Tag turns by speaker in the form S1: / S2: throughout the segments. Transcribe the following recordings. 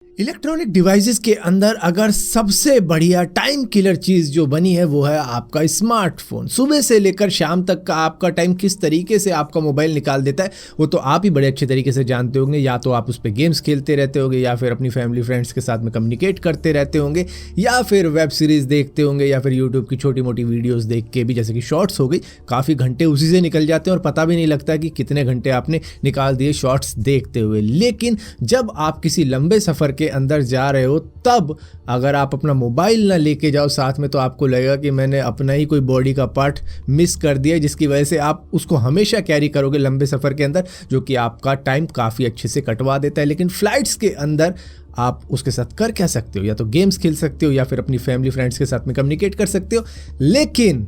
S1: Electronic devices के अंदर अगर सबसे बढ़िया टाइम किलर चीज़ जो बनी है वो है आपका स्मार्टफोन। सुबह से लेकर शाम तक का आपका टाइम किस तरीके से आपका मोबाइल निकाल देता है वो तो आप ही बड़े अच्छे तरीके से जानते होंगे। या तो आप उस पर गेम्स खेलते रहते होंगे, या फिर अपनी फैमिली फ्रेंड्स के साथ में कम्युनिकेट करते रहते होंगे, या फिर वेब सीरीज़ देखते होंगे, या फिर यूट्यूब की छोटी मोटी वीडियोज़ देख के भी, जैसे कि शॉर्ट्स हो गई, काफ़ी घंटे उसी से निकल जाते हैं और पता भी नहीं लगता कि कितने घंटे आपने निकाल दिए शॉर्ट्स देखते हुए। लेकिन जब आप किसी लंबे सफ़र के अंदर जा रहे हो तब अगर आप अपना मोबाइल ना लेके जाओ साथ में तो आपको लगेगा कि मैंने अपना ही कोई बॉडी का पार्ट मिस कर दिया, जिसकी वजह से आप उसको हमेशा कैरी करोगे लंबे सफ़र के अंदर, जो कि आपका टाइम काफ़ी अच्छे से कटवा देता है। लेकिन फ्लाइट्स के अंदर आप उसके साथ कर क्या सकते हो? या तो गेम्स खेल सकते हो, या फिर अपनी फैमिली फ्रेंड्स के साथ में कम्युनिकेट कर सकते हो, लेकिन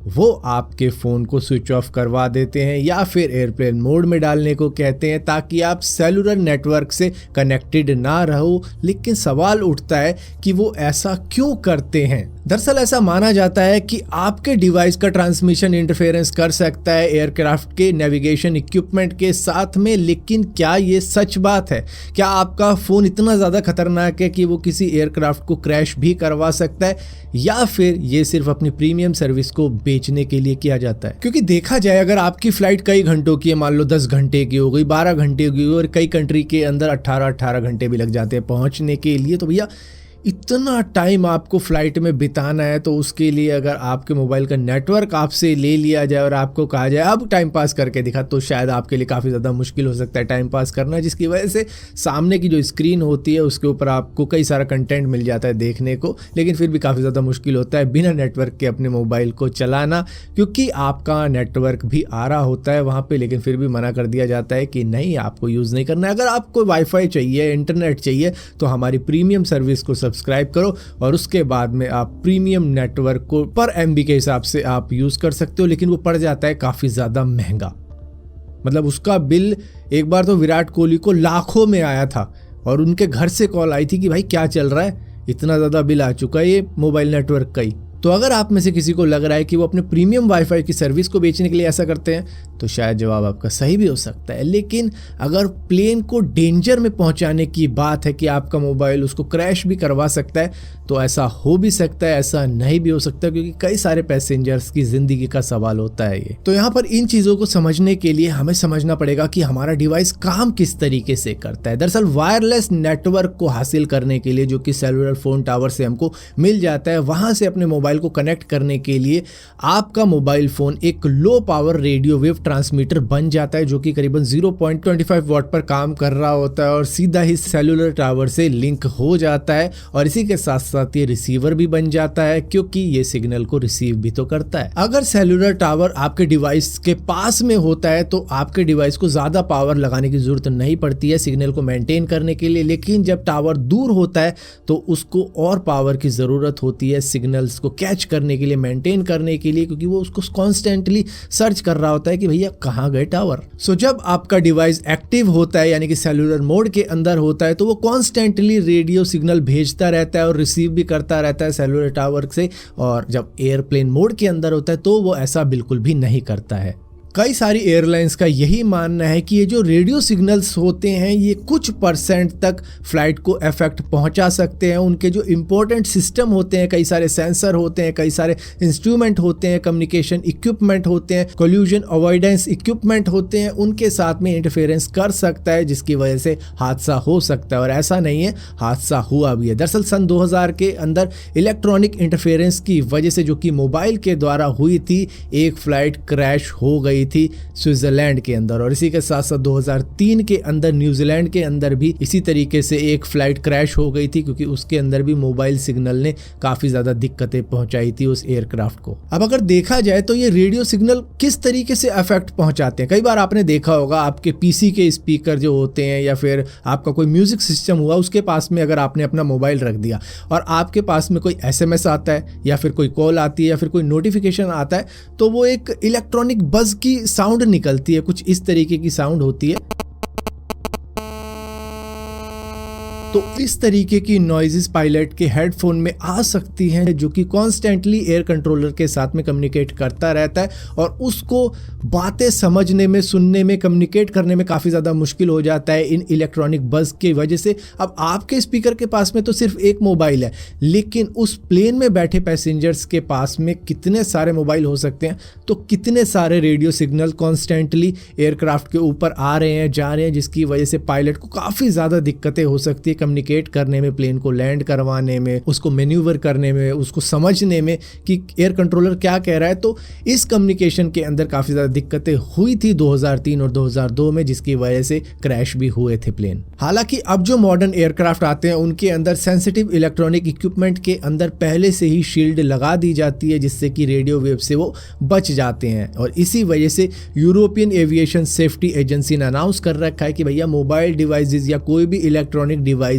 S1: वो आपके फ़ोन को स्विच ऑफ करवा देते हैं या फिर एयरप्लेन मोड में डालने को कहते हैं ताकि आप सेलुलर नेटवर्क से कनेक्टेड ना रहो। लेकिन सवाल उठता है कि वो ऐसा क्यों करते हैं? दरअसल ऐसा माना जाता है कि आपके डिवाइस का ट्रांसमिशन इंटरफेरेंस कर सकता है एयरक्राफ्ट के नेविगेशन इक्विपमेंट के साथ में। लेकिन क्या ये सच बात है? क्या आपका फ़ोन इतना ज़्यादा खतरनाक है कि वो किसी एयरक्राफ्ट को क्रैश भी करवा सकता है, या फिर ये सिर्फ अपनी प्रीमियम सर्विस को बेचने के लिए किया जाता है? क्योंकि देखा जाए अगर आपकी फ्लाइट कई घंटों की है, मान लो 10 घंटे की हो गई, 12 घंटे की हो गई, और कई कंट्री के अंदर 18 घंटे भी लग जाते हैं पहुंचने के लिए, तो भैया इतना टाइम आपको फ्लाइट में बिताना है, तो उसके लिए अगर आपके मोबाइल का नेटवर्क आपसे ले लिया जाए और आपको कहा जाए अब टाइम पास करके दिखा, तो शायद आपके लिए काफ़ी ज़्यादा मुश्किल हो सकता है टाइम पास करना, जिसकी वजह से सामने की जो स्क्रीन होती है उसके ऊपर आपको कई सारा कंटेंट मिल जाता है देखने को, लेकिन फिर भी काफ़ी ज़्यादा मुश्किल होता है बिना नेटवर्क के अपने मोबाइल को चलाना, क्योंकि आपका नेटवर्क भी आ रहा होता है वहाँ पर, लेकिन फिर भी मना कर दिया जाता है कि नहीं, आपको यूज़ नहीं करना है। अगर आपको वाईफाई चाहिए, इंटरनेट चाहिए, तो हमारी प्रीमियम सर्विस को सब्सक्राइब करो और उसके बाद में आप प्रीमियम नेटवर्क को पर एमबी के हिसाब से आप यूज कर सकते हो। लेकिन वो पड़ जाता है काफी ज्यादा महंगा। मतलब उसका बिल एक बार तो विराट कोहली को लाखों में आया था और उनके घर से कॉल आई थी कि भाई क्या चल रहा है, इतना ज्यादा बिल आ चुका है ये मोबाइल नेटवर्क का ही। तो अगर आप में से किसी को लग रहा है कि वो अपने प्रीमियम वाईफाई की सर्विस को बेचने के लिए ऐसा करते हैं, तो शायद जवाब आपका सही भी हो सकता है। लेकिन अगर प्लेन को डेंजर में पहुंचाने की बात है कि आपका मोबाइल उसको क्रैश भी करवा सकता है, तो ऐसा हो भी सकता है, ऐसा नहीं भी हो सकता, क्योंकि कई सारे पैसेंजर्स की जिंदगी का सवाल होता है ये। तो यहाँ पर इन चीज़ों को समझने के लिए हमें समझना पड़ेगा कि हमारा डिवाइस काम किस तरीके से करता है। दरअसल वायरलेस नेटवर्क को हासिल करने के लिए, जो कि सेलुलर फोन टावर से हमको मिल जाता है, वहां से अपने मोबाइल को कनेक्ट करने के लिए आपका मोबाइल फोन एक low power radio wave transmitter बन जाता है, जो कि करीबन 0.25 वॉट पर काम कर रहा होता है और सीधा ही सेलुलर टावर से लिंक हो जाता है। और इसी के साथ साथ ये रिसीवर भी बन जाता है, क्योंकि ये सिग्नल को रिसीव भी तो करता है। अगर सेलुलर टावर आपके डिवाइस के पास में होता है तो आपके डिवाइस को ज्यादा पावर लगाने की जरूरत नहीं पड़ती है सिग्नल को मेंटेन करने के लिए। लेकिन जब टावर दूर होता है तो उसको और पावर की जरूरत होती है सिग्नल्स को कैच करने के लिए, मेंटेन करने के लिए, क्योंकि वो उसको कॉन्स्टेंटली सर्च कर रहा होता है कि भैया कहाँ गए टावर। सो जब आपका डिवाइस एक्टिव होता है, यानी कि सेलुलर मोड के अंदर होता है, तो वो कॉन्स्टेंटली रेडियो सिग्नल भेजता रहता है और रिसीव भी करता रहता है सेलुलर टावर से। और जब एयरप्लेन मोड के अंदर होता है तो वो ऐसा बिल्कुल भी नहीं करता है। कई सारी एयरलाइंस का यही मानना है कि ये जो रेडियो सिग्नल्स होते हैं ये कुछ परसेंट तक फ्लाइट को इफेक्ट पहुंचा सकते हैं। उनके जो इंपॉर्टेंट सिस्टम होते हैं, कई सारे सेंसर होते हैं, कई सारे इंस्ट्रूमेंट होते हैं, कम्युनिकेशन इक्विपमेंट होते हैं, कोल्यूजन अवॉइडेंस इक्विपमेंट होते हैं, उनके साथ में इंटरफेरेंस कर सकता है, जिसकी वजह से हादसा हो सकता है। और ऐसा नहीं है, हादसा हुआ भी है। दरअसल सन 2000 के अंदर इलेक्ट्रॉनिक इंटरफेरेंस की वजह से, जो कि मोबाइल के द्वारा हुई थी, एक फ्लाइट क्रैश हो गई थी स्विट्जरलैंड के अंदर। और इसी के साथ साथ 2003 के अंदर न्यूजीलैंड के अंदर भी इसी तरीके से एक फ्लाइट क्रैश हो गई थी, क्योंकि उसके अंदर भी मोबाइल सिग्नल ने काफी ज्यादा दिक्कतें पहुंचाई थी उस एयरक्राफ्ट को। अब अगर देखा जाए तो ये रेडियो सिग्नल किस तरीके से इफेक्ट पहुंचाते हैं, कई बार आपने देखा होगा आपके पीसी के स्पीकर जो होते हैं, या फिर आपका कोई म्यूजिक सिस्टम हुआ, उसके पास में अगर आपने अपना मोबाइल रख दिया और आपके पास में कोई एसएमएस आता है, या फिर कोई कॉल आती है, या फिर कोई नोटिफिकेशन आता है, तो वो एक इलेक्ट्रॉनिक बज की साउंड निकलती है, कुछ इस तरीके की साउंड होती है। तो इस तरीके की नॉइजेस पायलट के हेडफोन में आ सकती हैं, जो कि कॉन्स्टेंटली एयर कंट्रोलर के साथ में कम्युनिकेट करता रहता है और उसको बातें समझने में, सुनने में, कम्युनिकेट करने में काफ़ी ज़्यादा मुश्किल हो जाता है इन इलेक्ट्रॉनिक बज़ की वजह से। अब आपके स्पीकर के पास में तो सिर्फ एक मोबाइल है, लेकिन उस प्लेन में बैठे पैसेंजर्स के पास में कितने सारे मोबाइल हो सकते हैं, तो कितने सारे रेडियो सिग्नल कॉन्स्टेंटली एयरक्राफ्ट के ऊपर आ रहे हैं, जा रहे हैं, जिसकी वजह से पायलट को काफ़ी ज़्यादा दिक्कतें हो सकती है कम्युनिकेट करने में, प्लेन को लैंड करवाने में, उसको मैन्यूवर करने में, उसको समझने में कि एयर कंट्रोलर क्या कह रहा है। तो इस कम्युनिकेशन के अंदर काफ़ी ज़्यादा दिक्कतें हुई थी 2003 और 2002 में, जिसकी वजह से क्रैश भी हुए थे प्लेन। हालांकि अब जो मॉडर्न एयरक्राफ्ट आते हैं उनके अंदर सेंसिटिव इलेक्ट्रॉनिक इक्विपमेंट के अंदर पहले से ही शील्ड लगा दी जाती है, जिससे कि रेडियो वेव से वो बच जाते हैं। और इसी वजह से यूरोपियन एविएशन सेफ्टी एजेंसी ने अनाउंस कर रखा है कि भैया मोबाइल डिवाइसेस या कोई भी इलेक्ट्रॉनिक डिवाइसेस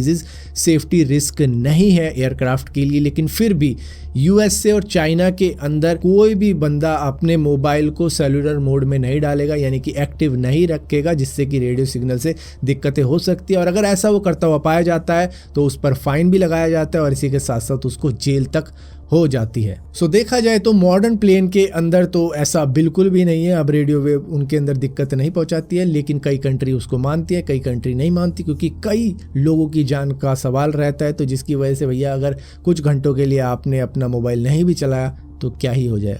S1: सेफ्टी रिस्क नहीं है एयरक्राफ्ट के लिए। लेकिन फिर भी यूएसए और चाइना के अंदर कोई भी बंदा अपने मोबाइल को सेलुलर मोड में नहीं डालेगा, यानी कि एक्टिव नहीं रखेगा, जिससे कि रेडियो सिग्नल से दिक्कतें हो सकती है। और अगर ऐसा वो करता हुआ पाया जाता है तो उस पर फाइन भी लगाया जाता है और इसी के साथ साथ उसको जेल तक हो जाती है। सो देखा जाए तो मॉडर्न प्लेन के अंदर तो ऐसा बिल्कुल भी नहीं है, अब रेडियो वेव उनके अंदर दिक्कत नहीं पहुंचाती है। लेकिन कई कंट्री उसको मानती है, कई कंट्री नहीं मानती, क्योंकि कई लोगों की जान का सवाल रहता है। तो जिसकी वजह से भैया अगर कुछ घंटों के लिए आपने अपना मोबाइल नहीं भी चलाया तो क्या ही हो जाएगा।